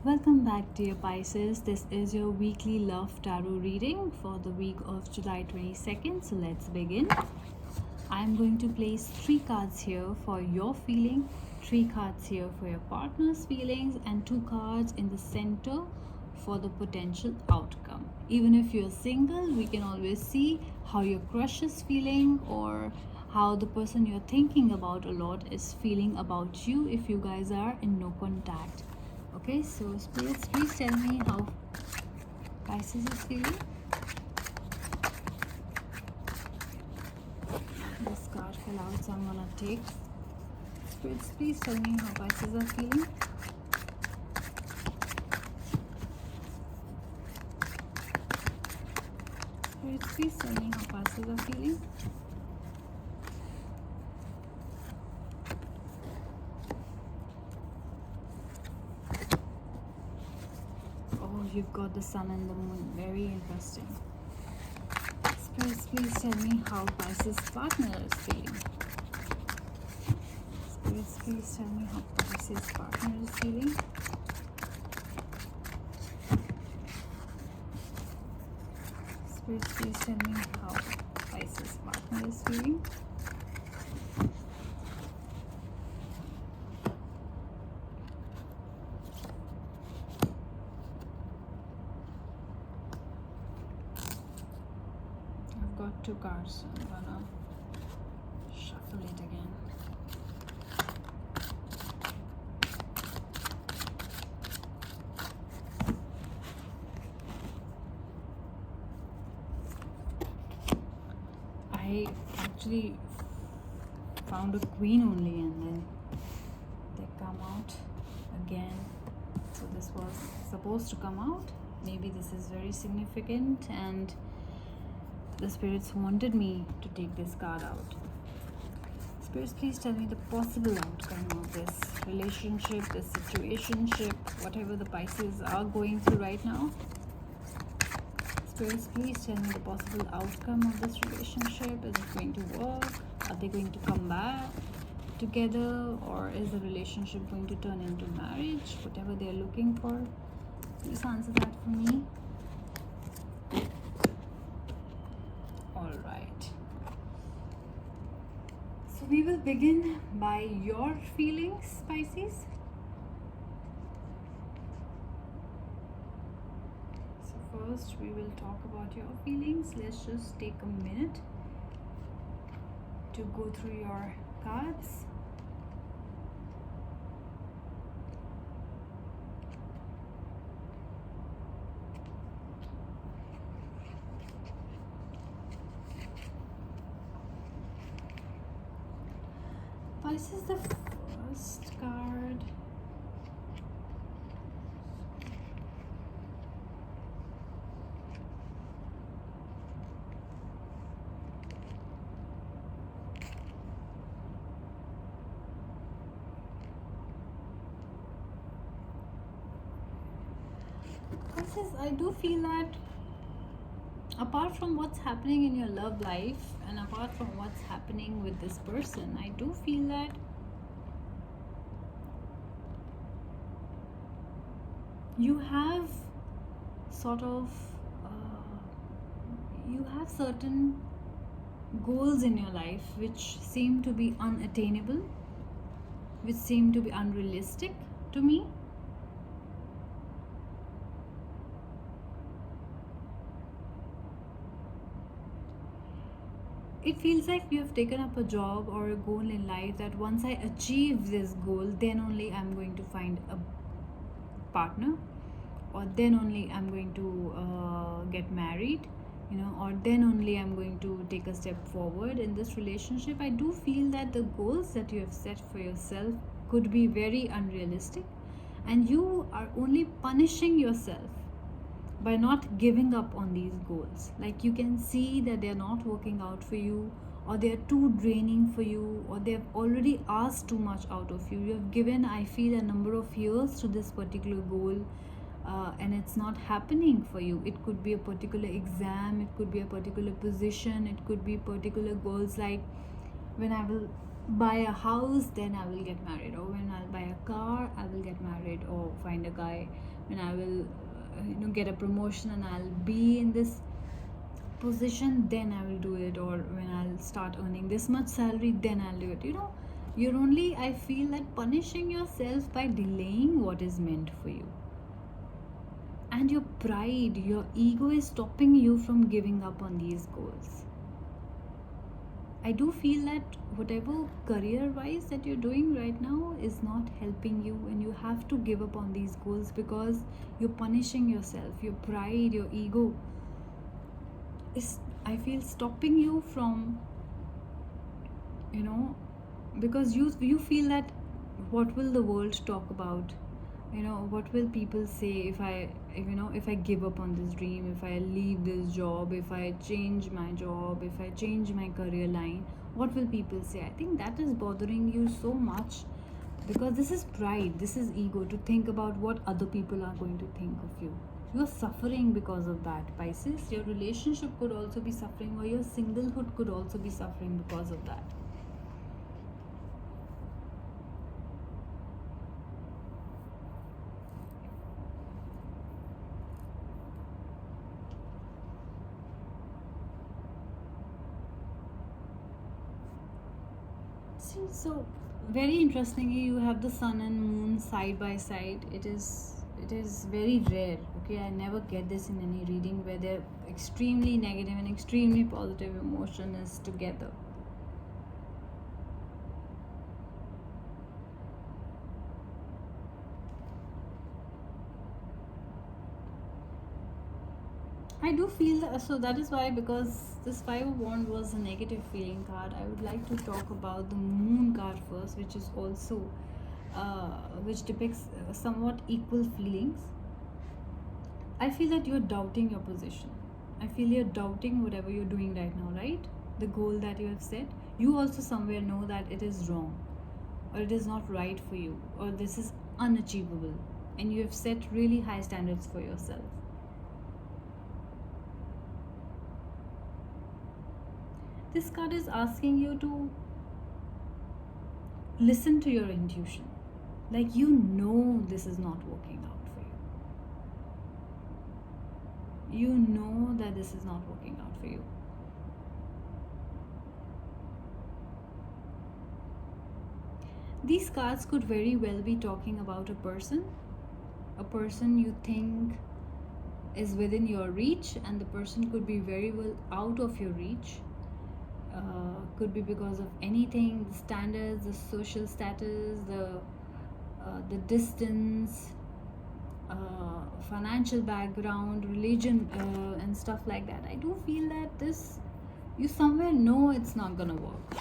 Welcome back, dear Pisces. This is your weekly love tarot reading for the week of July 22nd. So let's begin. I'm going to place 3 cards here for your feeling, 3 cards here for your partner's feelings, and 2 cards in the center for the potential outcome. Even if you're single, we can always see how your crush is feeling or how the person you're thinking about a lot is feeling about you if you guys are in no contact. Okay, so spirits, please tell me how Pisces is feeling. This card fell out, so I'm gonna take. Spirits, please tell me how Pisces are feeling. Spirits, please tell me how Pisces are feeling. Oh, you've got the sun and the moon. Very interesting. Spirits, please tell me how Pisces' partner is feeling. Spirits, please tell me how Pisces' partner is feeling. Spirits, please tell me how Pisces' partner is feeling. I've got 2 cards, so I'm gonna shuffle it again. I actually found a queen only and then they come out again. So this was supposed to come out. Maybe this is very significant and the spirits wanted me to take this card out. Spirits, please tell me the possible outcome of this relationship, this situationship, whatever the Pisces are going through right now. Spirits, please tell me the possible outcome of this relationship. Is it going to work? Are they going to come back together? Or is the relationship going to turn into marriage? Whatever they're looking for, please answer that for me. Alright. So we will begin by your feelings, Pisces. First, we will talk about your feelings. Let's just take a minute to go through your cards. Pisces, the first card. I do feel that apart from what's happening in your love life and apart from what's happening with this person, I do feel that you have sort of you have certain goals in your life which seem to be unattainable, which seem to be unrealistic to me. It feels like you have taken up a job or a goal in life that once I achieve this goal, then only I'm going to find a partner, or then only I'm going to get married, or then only I'm going to take a step forward in this relationship. I do feel that the goals that you have set for yourself could be very unrealistic, and you are only punishing yourself by not giving up on these goals. Like, you can see that they're not working out for you, or they're too draining for you, or they've already asked too much out of you. You have given, I feel, a number of years to this particular goal, and it's not happening for you. It could be a particular exam, it could be a particular position, it could be particular goals. Like, when I will buy a house, then I will get married, or when I'll buy a car, I will get married, or find a guy, when I will get a promotion and I'll be in this position, then I will do it, or when I'll start earning this much salary, then I'll do it. You're only, I feel, that punishing yourself by delaying what is meant for you. And your pride, your ego is stopping you from giving up on these goals. I do feel that whatever career wise that you're doing right now is not helping you, and you have to give up on these goals because you're punishing yourself. Your pride, your ego is, I feel, stopping you from, because you feel that what will the world talk about? What will people say if I give up on this dream, if I leave this job, if I change my job, if I change my career line? What will people say? I think that is bothering you so much, because this is pride, this is ego, to think about what other people are going to think of you. You're suffering because of that, Pisces. Your relationship could also be suffering, or your singlehood could also be suffering because of that. See, so very interestingly, you have the sun and moon side by side. It is very rare. Okay, I never get this in any reading where they're extremely negative and extremely positive emotion is together. I do feel that, so that is why, because this Five of Wands was a negative feeling card, I would like to talk about the Moon card first, which is also, which depicts somewhat equal feelings. I feel that you're doubting your position. I feel you're doubting whatever you're doing right now, right? The goal that you have set. You also somewhere know that it is wrong, or it is not right for you, or this is unachievable, and you have set really high standards for yourself. This card is asking you to listen to your intuition. Like, this is not working out for you. You know that this is not working out for you. These cards could very well be talking about a person you think is within your reach, and the person could be very well out of your reach. Could be because of anything, the standards, the social status, the distance, financial background, religion, and stuff like that. I do feel that you somewhere know it's not gonna work,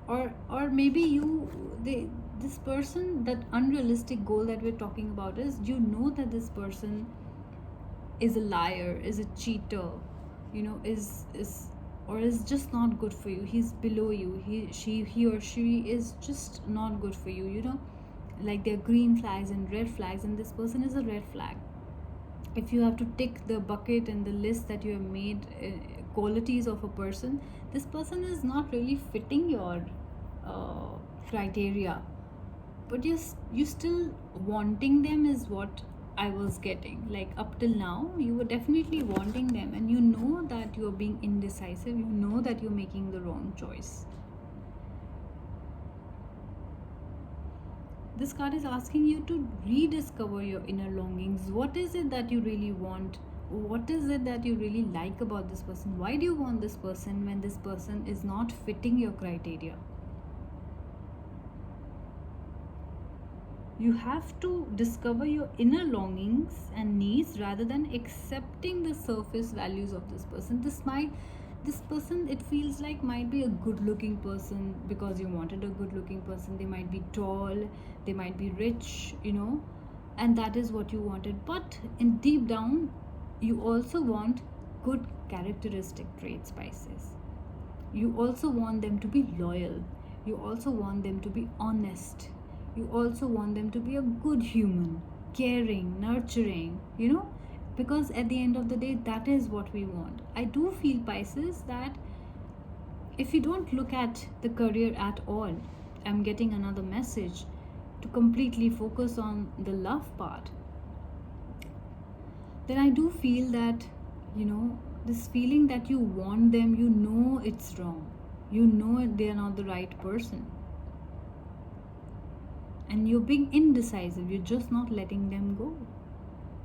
or maybe this person, that unrealistic goal that we're talking about is, that this person is a liar, is a cheater, is just not good for you. He's below you. He or she is just not good for you. Like, they're green flags and red flags, and this person is a red flag. If you have to tick the bucket and the list that you have made, qualities of a person, this person is not really fitting your criteria, but you still wanting them is what I was getting. Like, up till now, you were definitely wanting them, and you know that you're being indecisive, you know that you're making the wrong choice. This card is asking you to rediscover your inner longings. What is it that you really want? What is it that you really like about this person? Why do you want this person when this person is not fitting your criteria? You have to discover your inner longings and needs rather than accepting the surface values of this person. This person, it feels like, might be a good looking person because you wanted a good looking person. They might be tall, they might be rich, and that is what you wanted. But in deep down, you also want good characteristic traits, Pisces. You also want them to be loyal. You also want them to be honest. You also want them to be a good human, caring, nurturing, because at the end of the day, that is what we want. I do feel, Pisces, that If you don't look at the career at all, I'm getting another message to completely focus on the love part. Then I do feel that, this feeling that you want them, it's wrong. They're not the right person. And you're being indecisive, you're just not letting them go.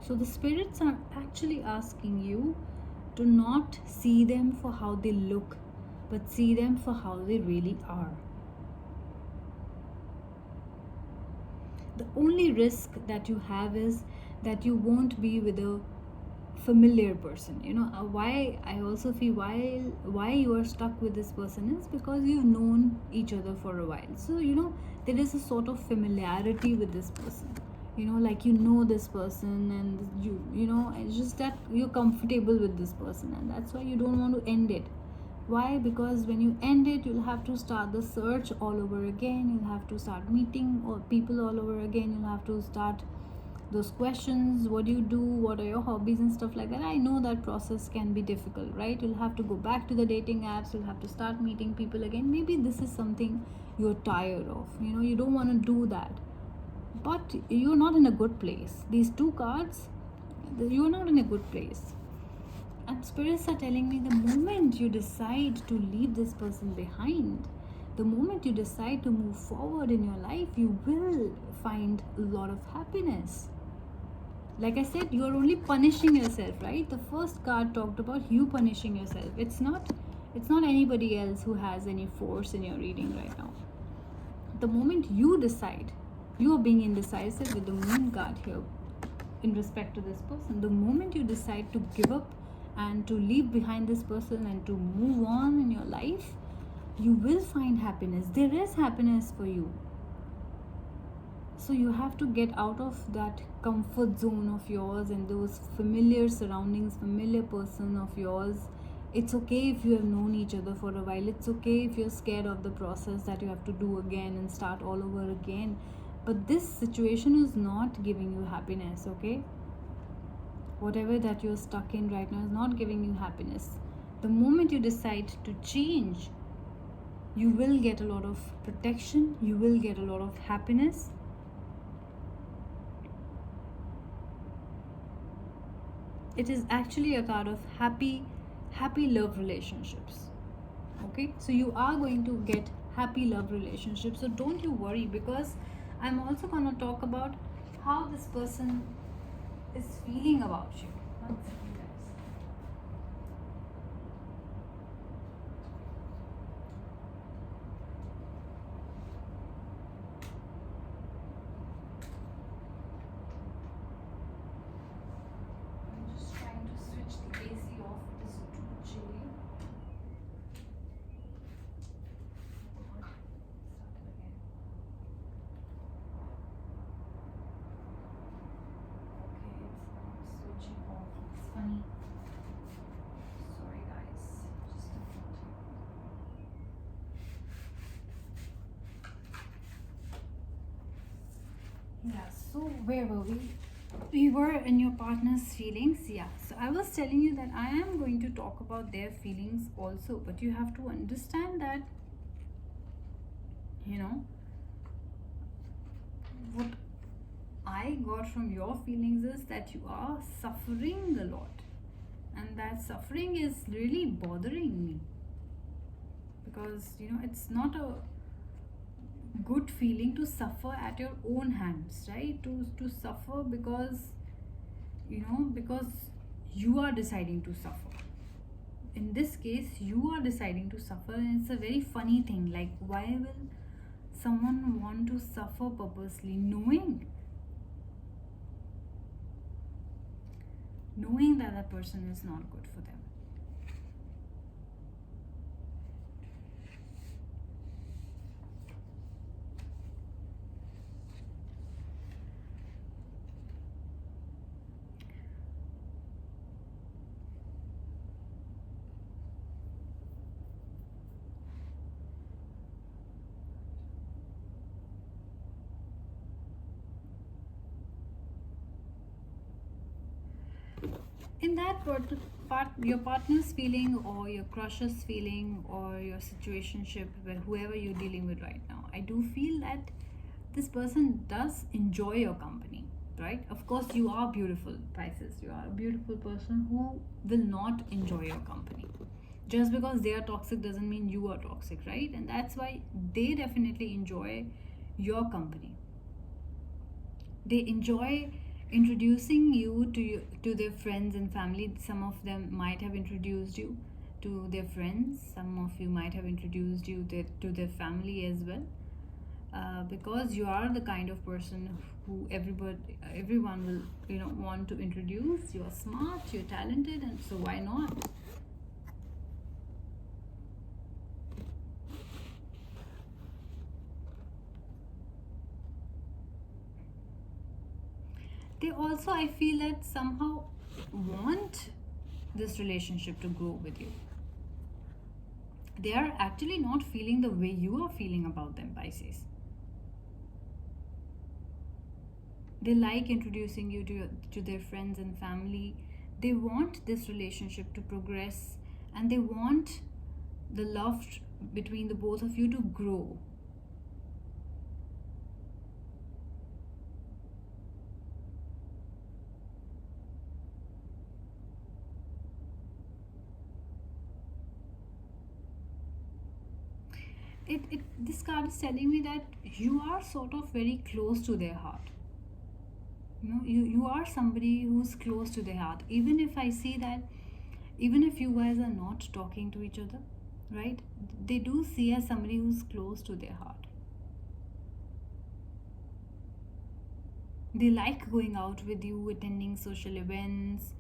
So the spirits are actually asking you to not see them for how they look, but see them for how they really are. The only risk that you have is that you won't be with a familiar person. Why I also feel why you are stuck with this person is because you've known each other for a while. So there is a sort of familiarity with this person. Like this person, and it's just that you're comfortable with this person, and that's why you don't want to end it. Why? Because when you end it, you'll have to start the search all over again. You'll have to start meeting people all over again. You'll have to start those questions. What do you do? What are your hobbies and stuff like that? I know that process can be difficult, right? You'll have to go back to the dating apps. You'll have to start meeting people again. Maybe this is something you're tired of. You don't want to do that. But you're not in a good place. These two cards, you're not in a good place. And spirits are telling me the moment you decide to leave this person behind, the moment you decide to move forward in your life, you will find a lot of happiness. Like I said, you're only punishing yourself, right? The first card talked about you punishing yourself. It's not anybody else who has any force in your reading right now. The moment you decide, you are being indecisive with the moon card here in respect to this person. The moment you decide to give up and to leave behind this person and to move on in your life, you will find happiness. There is happiness for you. So you have to get out of that comfort zone of yours and those familiar surroundings, familiar person of yours. It's okay if you have known each other for a while. It's okay if you're scared of the process that you have to do again and start all over again. But this situation is not giving you happiness, okay? Whatever that you're stuck in right now is not giving you happiness. The moment you decide to change, you will get a lot of protection, you will get a lot of happiness. It is actually a card of happy love relationships. Okay, so you are going to get happy love relationships. So don't you worry, because I'm also going to talk about how this person is feeling about you. One second, guys. I'm just trying to switch the AC off. It is too chilly. Start it again. Okay, it's not switching off. It's funny. Sorry, guys. Just a minute. Yeah, so where were we? We were in your partner's feelings. Yeah, so I was telling you that I am going to talk about their feelings also, but you have to understand that, what I got from your feelings is that you are suffering a lot, and that suffering is really bothering me, because it's not a good feeling to suffer at your own hands, right? To suffer because because you are deciding to suffer. In this case, you are deciding to suffer, and it's a very funny thing. Like, why will someone want to suffer purposely, knowing that that person is not good for them? In that your partner's feeling, or your crush's feeling, or your situationship with whoever you're dealing with right now, I do feel that this person does enjoy your company, right? Of course, you are beautiful, Pisces. You are a beautiful person who will not enjoy your company. Just because they are toxic doesn't mean you are toxic, right? And that's why they definitely enjoy your company. They enjoy introducing you to their friends and family. Some of them might have introduced you to their friends. Some of you might have introduced you to their family as well. Because you are the kind of person who everyone will want to introduce. You're smart, you're talented, and so why not? They also, I feel that, somehow want this relationship to grow with you. They are actually not feeling the way you are feeling about them, Pisces. They like introducing you to their friends and family. They want this relationship to progress, and they want the love between the both of you to grow. This card is telling me that you are sort of very close to their heart. You are somebody who's close to their heart. Even if I see that, even if you guys are not talking to each other, right, they do see as somebody who's close to their heart. They like going out with you, attending social events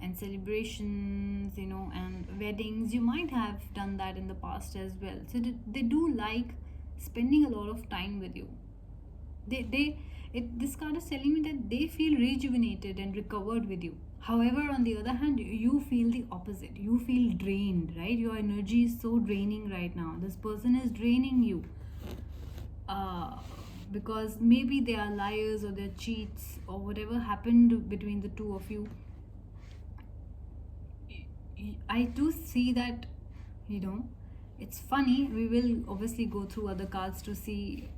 and celebrations, and weddings. You might have done that in the past as well. So they do like spending a lot of time with you. This card is telling me that they feel rejuvenated and recovered with you. However, on the other hand, you feel the opposite. You feel drained, right? Your energy is so draining right now. This person is draining you. Because maybe they are liars, or they're cheats, or whatever happened between the two of you. I do see that, it's funny. We will obviously go through other cards to see,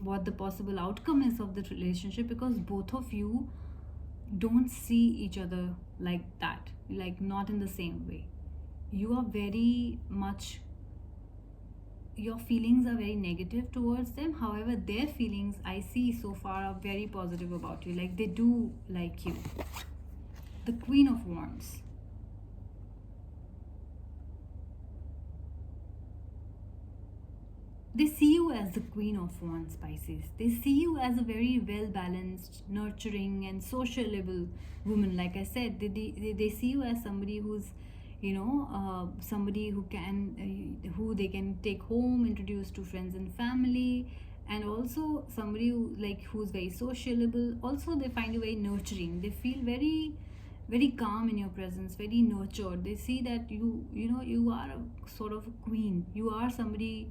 what the possible outcome is of the relationship, because both of you don't see each other like that, like not in the same way. You are very much, your feelings are very negative towards them. However, their feelings, I see so far, are very positive about you. Like, they do like you. The Queen of Wands. They see you as the Queen of Wands, Pisces. They see you as a very well balanced, nurturing, and sociable woman. Like I said, they see you as somebody who's, somebody who they can take home, introduce to friends and family, and also somebody who's very sociable. Also, they find you very nurturing. They feel very, very calm in your presence, very nurtured. They see that you are a sort of a queen. You are somebody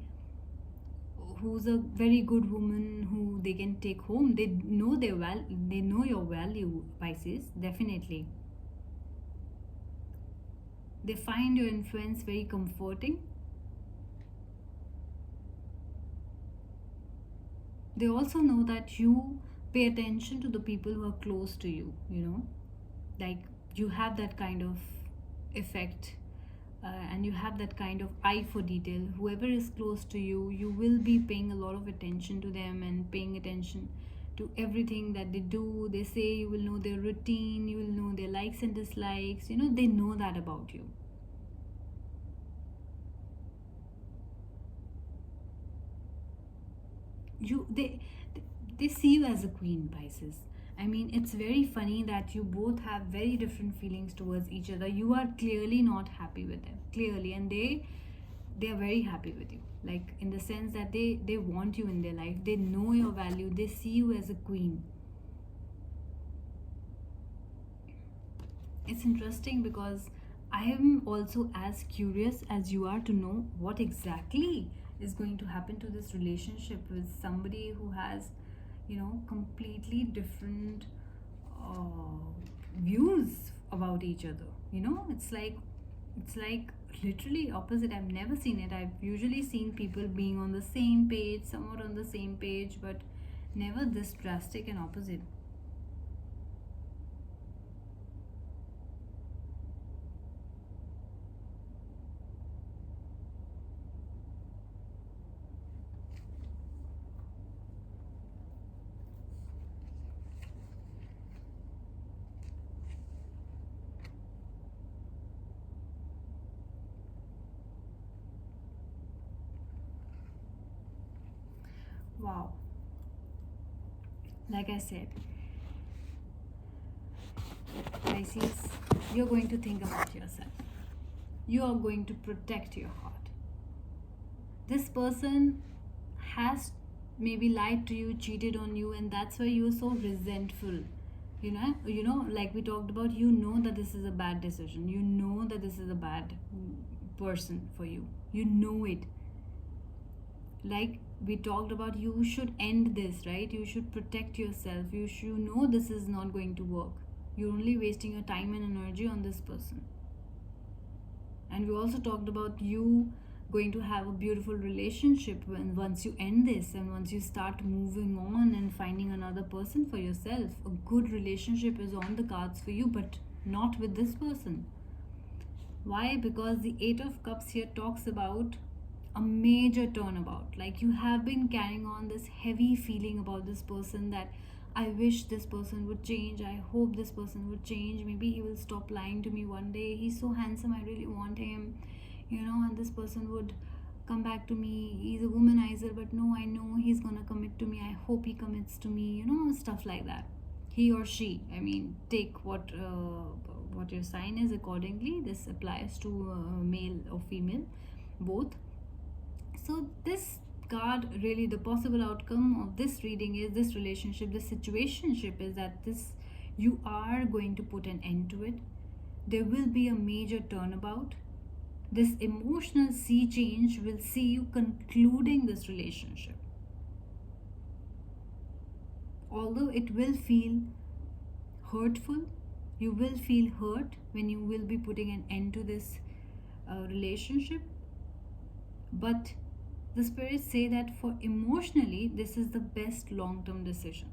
who's a very good woman who they can take home. They know they know your value, Pisces, definitely. They find your influence very comforting. They also know that you pay attention to the people who are close to you, like you have that kind of effect, and you have that kind of eye for detail. Whoever is close to you, you will be paying a lot of attention to them and paying attention to everything that they do, they say. You will know their routine, you will know their likes and dislikes. They know that about you. They see you as a queen, Pisces. I mean, it's very funny that you both have very different feelings towards each other. You are clearly not happy with them, clearly, and they are very happy with you, like in the sense that they want you in their life. They know your value. They see you as a queen. It's interesting because I am also as curious as you are to know what exactly is going to happen to this relationship with somebody who has, completely different views about each other. It's like literally opposite. I've never seen it. I've usually seen people being on the same page, somewhat on the same page, but never this drastic and opposite. Wow. Like I said, Pisces, you're going to think about yourself. You are going to protect your heart. This person has maybe lied to you, cheated on you, and that's why you're so resentful. Like we talked about, that this is a bad decision. You know that this is a bad person for you. You know it. Like we talked about, you should end this, right? You should protect yourself. You know this is not going to work. You're only wasting your time and energy on this person. And we also talked about you going to have a beautiful relationship once you end this, and once you start moving on and finding another person for yourself. A good relationship is on the cards for you, but not with this person. Why? Because the Eight of Cups here talks about a major turnabout. Like you have been carrying on this heavy feeling about this person, that I wish this person would change. I hope this person would change. Maybe he will stop lying to me one day. He's so handsome. I really want him. And this person would come back to me. He's a womanizer, but no, I know he's gonna commit to me. I hope he commits to me. Stuff like that. He or she. I mean, take what your sign is accordingly. This applies to male or female, both. So this card, really the possible outcome of this reading is this relationship, this situationship is that you are going to put an end to it. There will be a major turnabout. This emotional sea change will see you concluding this relationship. Although it will feel hurtful, you will feel hurt when you will be putting an end to this relationship. But the spirits say that for emotionally, this is the best long-term decision.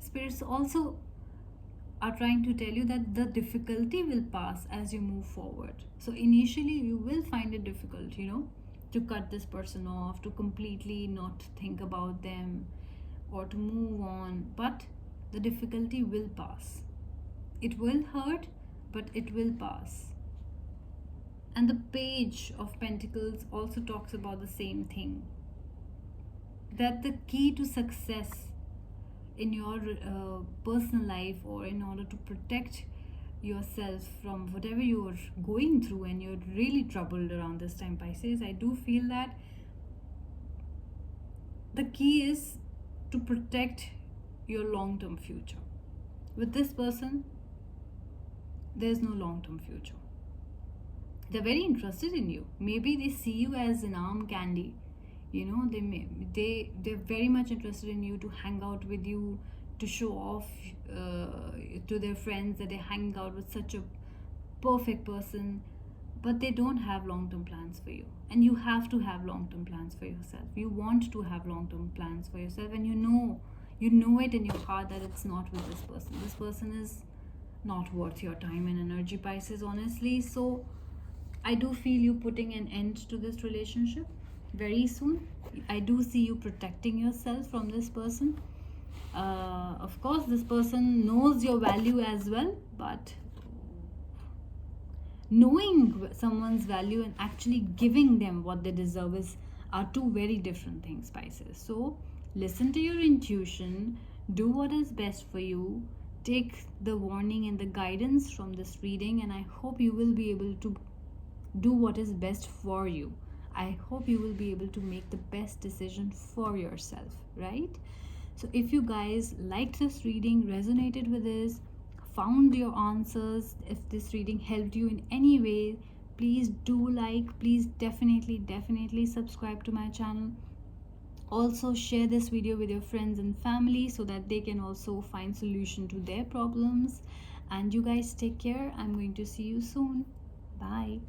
Spirits also are trying to tell you that the difficulty will pass as you move forward. So initially you will find it difficult, to cut this person off, to completely not think about them, or to move on. But the difficulty will pass. It will hurt, but it will pass. And the Page of Pentacles also talks about the same thing. That the key to success in your personal life, or in order to protect yourself from whatever you're going through and you're really troubled around this time, Pisces, I do feel that the key is to protect your long-term future. With this person, there's no long-term future. They're very interested in you. Maybe they see you as an arm candy. They're very much interested in you, to hang out with you, to show off to their friends that they hang out with such a perfect person. But they don't have long-term plans for you. And you have to have long-term plans for yourself. You want to have long-term plans for yourself, and you know it in your heart that it's not with this person. This person is not worth your time and energy, Pisces, honestly. So I do feel you putting an end to this relationship very soon. I do see you protecting yourself from this person. Of course, this person knows your value as well, but knowing someone's value and actually giving them what they deserve are two very different things, Pisces. So listen to your intuition, do what is best for you, take the warning and the guidance from this reading, and I hope you will be able to do what is best for you. I hope you will be able to make the best decision for yourself, right? So if you guys liked this reading, resonated with this, found your answers, if this reading helped you in any way, please do like, please definitely subscribe to my channel. Also share this video with your friends and family so that they can also find solution to their problems. And you guys take care. I'm going to see you soon. Bye.